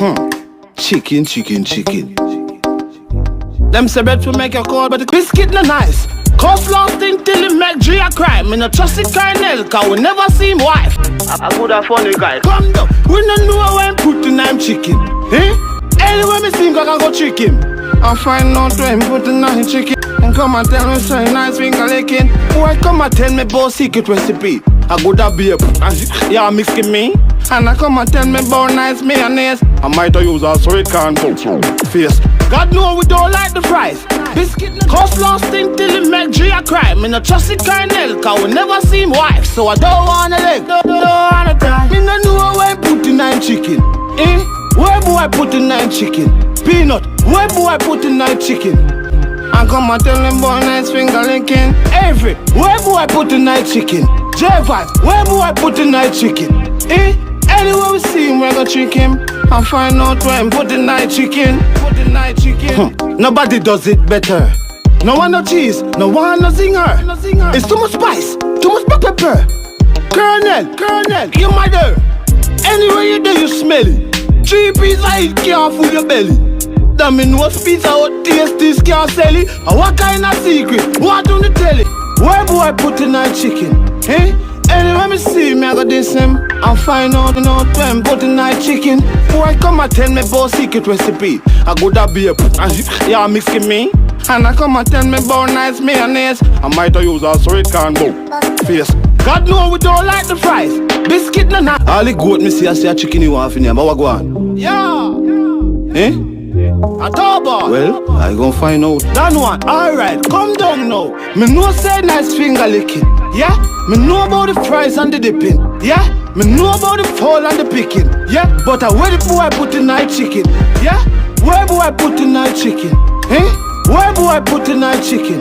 Chicken. Them say bread to make you cold, but the biscuit no nice. Coleslaw thing till it make G a cry. Me no trust the Colonel, cause we never see him wife. I could have funny guy. Come down, we no know when put in I'm chicken. Anyway me see him, I go trick him. I find out when put in I'm chicken. And come and tell me say nice finger licking. Why come and tell me about secret recipe? I go that be a yeah mixing me. And I come and tell me about nice mayonnaise. I might use a so it can't go face. God know we don't like the fries. Biscuit coleslaw thing till it make G a cry. Me no trust the Colonel, cause we never see him wife. So I don't wanna live, don't wanna die. Me no know where put in I'm chicken. Where boy put in I'm chicken? Peanut, where boy put in I'm chicken? And come and tell them boy nice finger licking. Every, where boy put in I'm chicken? J5, where boy put in I'm chicken? Anywhere we see him, we go trick him. And find out where him put in night chicken. Nobody does it better. No one no cheese, no one no zinger. It's too much spice, too much pepper. Colonel, you mother. Anywhere you do, you smell it. 3 pieces it can't fool your belly. That mean no pizza or taste this can't sell it. And what kind of secret? What do you tell it? Where boy put in night chicken? Anyway me see me I go diss him. And find out when put in night chicken. Boy come and tell me about secret recipe. I go that be a yeah mixing me. And I come and tell me about nice mayonnaise. I might use a so it can't go face. God know we don't like the fries. Biscuit no nice. All the goat me see I see a chicken you want in here. But what go on? Yeah. A turbo. Well, I gon' find out. That one, alright, come down now. Me know say nice finger licking. Yeah, me know about the fries and the dipping. Yeah, me know about the fall and the picking. Yeah, but where the boy put in night chicken? Yeah, where boy put in night chicken? Where boy put in night chicken?